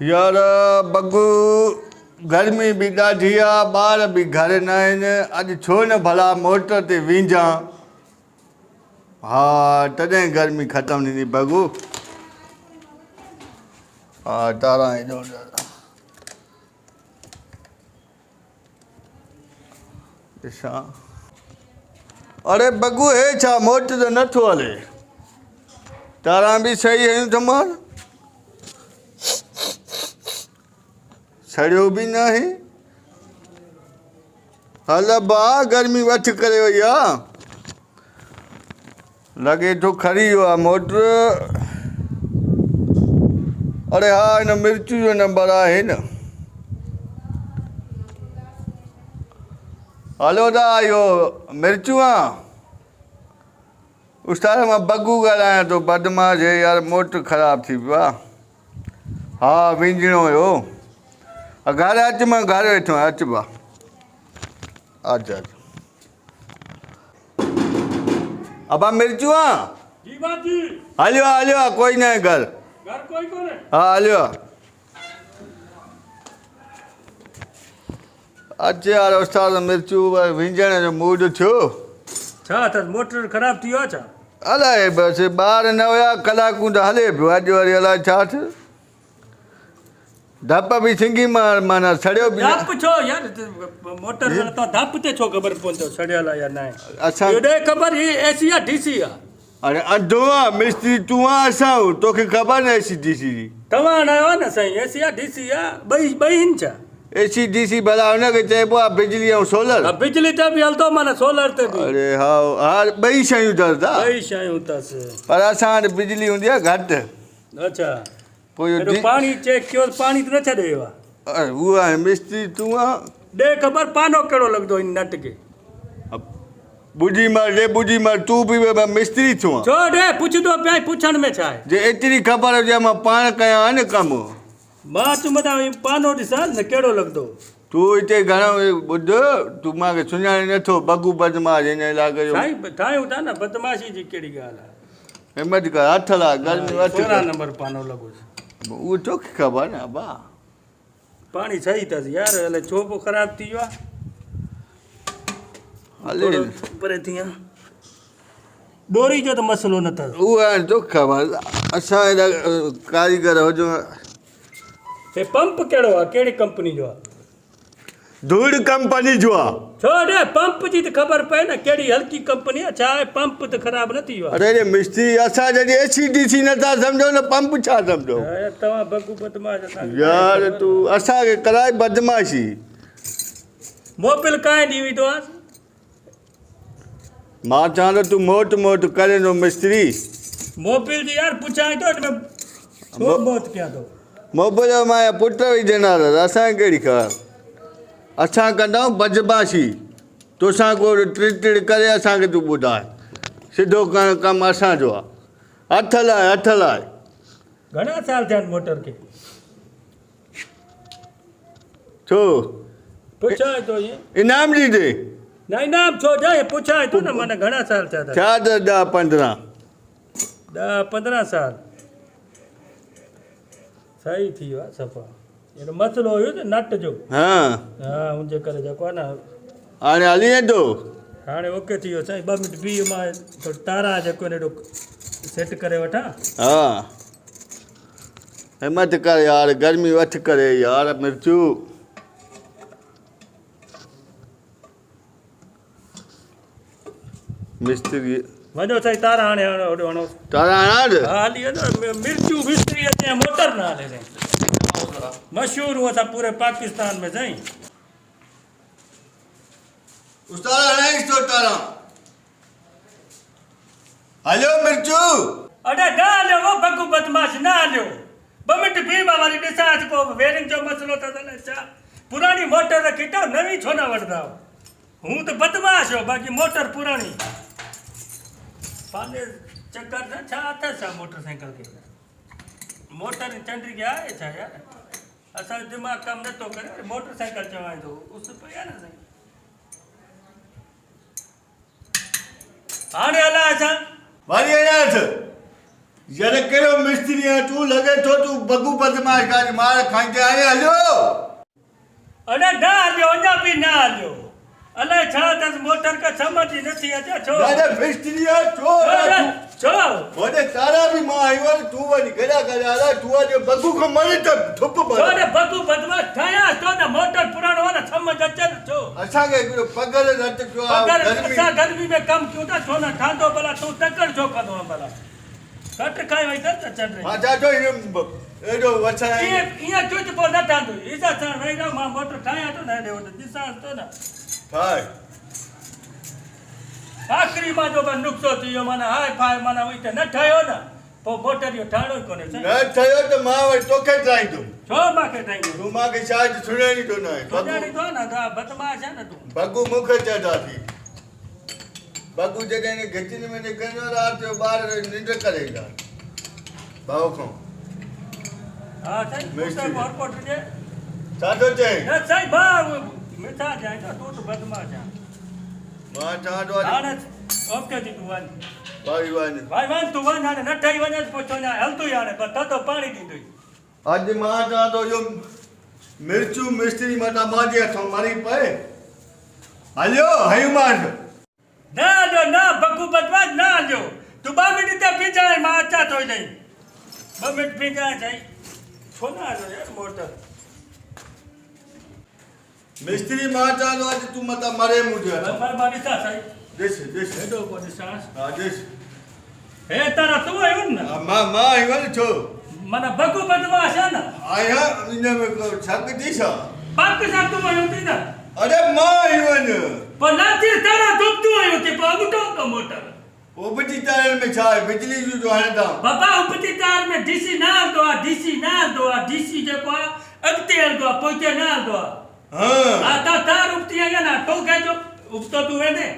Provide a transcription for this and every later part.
यार बग्गू गर्मी भी ॾाढी आहे, ॿार बि घर न आहिनि। अॼु छो न भला मोटर ते वींझां। हा तॾहिं गर्मी ख़तमु थींदी बग्गू। हा तारा हेॾो ॾिसां। अरे बग्गू हे छा मोटर त नथो हले। तारा बि सही आहियूं तमामु। सड़ियो बि न आहे। हल भाउ गर्मी वठ करे वई आहे। लॻे थो खरी वियो आहे मोटर। अरे हा हिन मिर्चू जो नंबर आहे न। हलो दा इहो मिर्चू आहे। उस्ताद मां बग्गू ॻाल्हायां थो बदमाश हे यार मोटर ख़राबु थी पियो आहे। हा विञिणो हुयो। घर अचु मां घर वेठो आहियां अचु भाउ। अच्छा अच्छा अबा मिर्चू आहे। जी बाजी हलियो आहे हलियो आहे कोई न आहे घर। घर कोई कोने। हा हलियो आहे। अचु यार उस्ताद मिर्चू विञण जो मूड थियो। छा त मोटर ख़राब थी वियो छा? अलाए बसि ॿार न हुया कलाकूं त हले पियो। अॼु वरी अलाए छा थियो। धप बि सिंगी माना सड़ियो बि धप छो यार मोटर में तो धप ते छो ख़बर पवंदो सड़ियल आहे या न आहे? असां एॾे ख़बर ही एसी या डीसी आहे? अरे अंधो आहे मिस्त्री तूं आहे असां तोखे ख़बर न एसी डीसी जी। तव्हां न आहियो न साईं। एसी या डीसी आहे ॿई आहिनि छा? एसी डीसी भला हुनखे चइबो आहे बिजली ऐं सोलर। बिजली ते बि हलंदो माना सोलर ते बि। अरे हा हा ॿई शयूं अथसि दा। ॿई शयूं अथसि पर असां वटि बिजली हूंदी आहे घटि। अच्छा पोइ इहो पाणी चेक कयो पाणी त न छॾे वियो आहे। अरे उहो आहे मिस्त्री तूं आहे। ॾे ख़बर पानो कहिड़ो लॻंदो इन नट खे। ॿुधी मार ॾे ॿुधी मार तूं बि मिस्त्री थियो आहे। छो ॾे पुछंदो पिया पुछण में छा आहे? जे एतिरी ख़बर हुजे मां पाण कयां हा न कमु। मां चुमंदा पानो ॾिसां न कहिड़ो लॻंदो। तूं हिते घणो ॿुध तूं मूंखे सुञाणे नथो बग्गू बदमाश हिन इलाइक़े जो। साईं ठाहियूं था न बदमाशी जी कहिड़ी ॻाल्हि आहे। हिमत कर हथ ला गर्मी वठ। 16 नंबर पानो लॻोसि। उहो तोखे ख़बर न भाउ। पाणी सही अथसि यार अलाए छो पोइ ख़राबु थी वियो आहे। हले परे थी विया डोरी जो त मसइलो न अथसि। उहो आहे तोखे ख़बर असां हेॾा कारीगर हुजूं। हे पंप कहिड़ो आहे कहिड़ी कंपनी जो आहे? धूड़ कंपनी जो आहे। छो ॾे पंप जी त ख़बर पए न कहिड़ी हल्की कंपनी आहे छा आहे? पंप त ख़राबु न थी वियो आहे। अरे मिस्त्री असां जॾहिं एसी डीसी नथा सम्झो न पंप छा सम्झो। तव्हां बग्गू बदमाश यार तूं असांखे कराए बदमाशी। मोबिल कांए ॾी वेंदो आहे? मां चवां थो तूं मोट करे थो मिस्त्री। मोबिल जी यार पुछां थो हिन छो मौत कयां थो? मोबिल जो मां पुट विझंदा असांखे कहिड़ी ख़बर। असां कंदाऊं बदमाशी तोसां को टिड़ करे असांखे तूं ॿुधाए सिधो कमु असांजो आहे। हथ लाइ हथ लाइ। घणा साल थिया मोटर खे? छो पुछां थो ईअं इनाम ॾी दे। न इनाम छो ॾे पुछां थो न माना घणा साल थिया अथव? छा त 10-15 10-15 साल सही थी वियो आहे सफ़ा। हेॾो मसइलो हुयो न नट जो। हा हुनजे करे जेको आहे न हाणे हली वेंदो। हाणे ओके थी वियो साईं 2 मिंट बीह मां थोरो तारा जेको हेॾो सेट करे वठां। हा हिमत कर यार गर्मी वठ करे यार मिर्चू। मिस्त्री वञो साईं तारा हाणे होॾो हणो। तारा हणां हा हली वेंदो मिर्चू मिस्त्री अचे मोटर न हले साईं। मशहूरु हुआ था पूरे पाकिस्तान में साईं। उस्ताद हणाईस तो तारा। हलो मिर्चू। अरे न हलियो वो बग्गू बदमाश न हलियो। 2 मिंट बीह मां वरी ॾिसां को वेरिंग जो मसइलो अथसि न छा? पुरानी मोटर रखी अथव नवीं छो न वठंदा? हूं त बदमाश हो बाक़ी मोटर पुरानी। पंहिंजे चक्कर सां छा अथसि छा मोटरसाइकिल खे? मोटर चंडी खे आहे छा यार? असांजो दिमाग़ कमु नथो करे मोटरसाइकिल चवां थो उस पई आहे न साईं। हाणे हलां असां वरी अनाथ जरे कहिड़ो मिस्त्री आहे तूं लॻे थो तूं बगू बदमाश गाॾी मार खणी हाणे हलियो अरे ना हलियो अञा बि न हलियो अलाए छा अथसि मोटर खे सम्झ ई नथी अचे छो दादा मिस्त्री आहे छो छो वॾे तारा बि मां आयो आहियां तूं वञी गॾा हलाए तूं अॼु बगू खां मरी त थुप पए अरे बगू बदमाश ठाहियां तो न मोटर पुराणो आहे न सम्झ अचे न छो असांखे हिकिड़ो पगल रत कयो अगरि आहे असां गर्मी में कमु कयूं था छो न ठहंदो भला तूं तकड़ छो कंदो आहे भला घटि खाई वई त चंड मां चवां थो इहो एॾो वछाए ईअं चुच पोइ न ठहंदो इज़त सां वेही रहो मां मोटर ठाहियां थो न हेॾे होॾे ॾिसां थो न ठाहे आख़िरी मां जो नुक़्सो थी वियो माना हाय फाय माना उहो न ठहियो न पोइ मोटर इहो ठाहिणो ई कोन्हे न ठहियो त मां वरी तोखे ठाहींदुमि छो मूंखे ठाहींदो तूं मूंखे शायदि सुञाणी थो न सुञाणी थो न बदमाश आहे न तूं बगू मूंखे चवंदासीं बगू जॾहिं खिचड़ी में निकिरंदो राति जो ॿार निंड करे ईंदा भाऊ खां हा साईं मोटर एयरपोर्ट ॾे छा थो चए न साईं भाउ मिठा जाए त तूं त बदमाश आहे मां चवां थो हाणे ओके थी तूं वञ भाई वञ भाई वञ तूं वञ हाणे न ठही वञे पोइ चवंदा हलंदो ई हाणे पर थधो पाणी ॾींदुई अॼु मां चवां थो इहो मिर्चू मिस्त्री मथां मुंहिंजे हथां मरी पए हलियो हयूमान न हलियो न बगू बदमाश न हलियो तूं 2 मिंट ते बीजाए मां अचां थो ॾेई 2 मिंट बीजाए साईं छो न हलियो यार मोटर मिस्त्री मां चवां थो अॼु तूं मथां मरे मुंहिंजे हथां पर मां ॾिसां साईं ॾिस ॾिस हेॾो को ॾिसां हा ॾिस हे तारा तूं आयो न हा, मां आहियो न छो माना बगू बदमाश आहे न आहियां इन में को शक थी छा पक सां तूं आयो थी न अरे मां आहियो न पर लाठी तारा तूं आयो थी पोइ अॻितो का मोटर उबती तारनि में छा आहे बिजली जूं जो हाणे था बाबा उपती तार में डीसी न हलंदो आहे डीसी न हलंदो आहे डीसी जेको आहे अॻिते हलंदो आहे पोइते न हलंदो आहे हा हा तार उपती आई आहे न टोके जो उपतो तूं वेंदे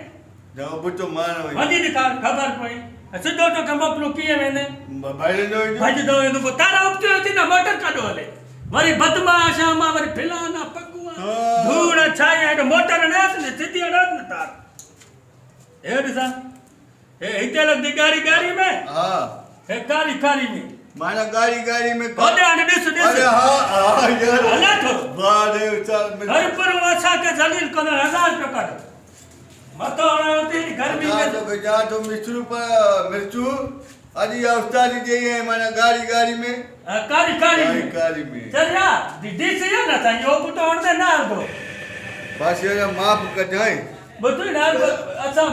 जा उबतो मां न वई वञी ॾेखार ख़बर पई सिधो तोखे मोकिलियो कीअं वेंदे भाई न वई भॼंदो वेंदो पोइ तारा उपती अची न मोटर काॾो हले वरी बदमाश आहे मां वरी फिलाना पकू आहे धूड़ छाई हेॾो मोटर न अच न सिधी अड़स न तार हे ॾिसां हे हिते लॻंदी गाड़ी में हा हे कारी में माना गाड़ी में होॾे हाणे ॾिस अरे हा हा यार हले थो वाह रे चल हर पर असांखे ज़लील कंदड़ 1000 रुपया काढ मथो हणायो थी गर्मी जा में तो गजा तो मिस्रू पर मिर्चू अजी अवतारी दे है माना गाड़ी में कारी में चल यार डीसी है ना था यो पुटो हणदे ना दो बस ये माफ कजाए બધું ના અચ્છા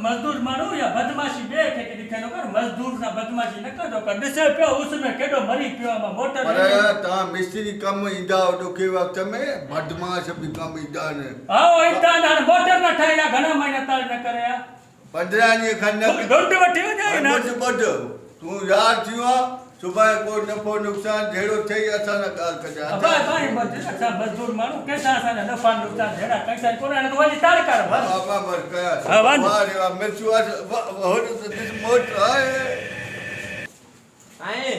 મજદૂર માનો યા બદમાશી બે કે દીખાનો કર મજદૂર ના બદમાશી ન કરતો કર દિસે पे उसमें केडो मरी पियो मा मोटर अरे ता मिस्त्री कम इंदा तो के वक्त में बदमाश भी कम इंदा ने आओ इता ना मोटर ना ठाया घणा महीना तार न करया 15 ने खन डोंट वठी वजाए ना बड तू यार थियो सुबह को नफो नुकसान ढेरो थे असा ना गाल कजा भाई अच्छा मजदूर मानो कैसा असा नफा नुकसान ढेरा कैसा कोना तो वही तार कर बाबा मर गया हां वन अरे वाह मिर्चू आज हो दिस मोट आए आए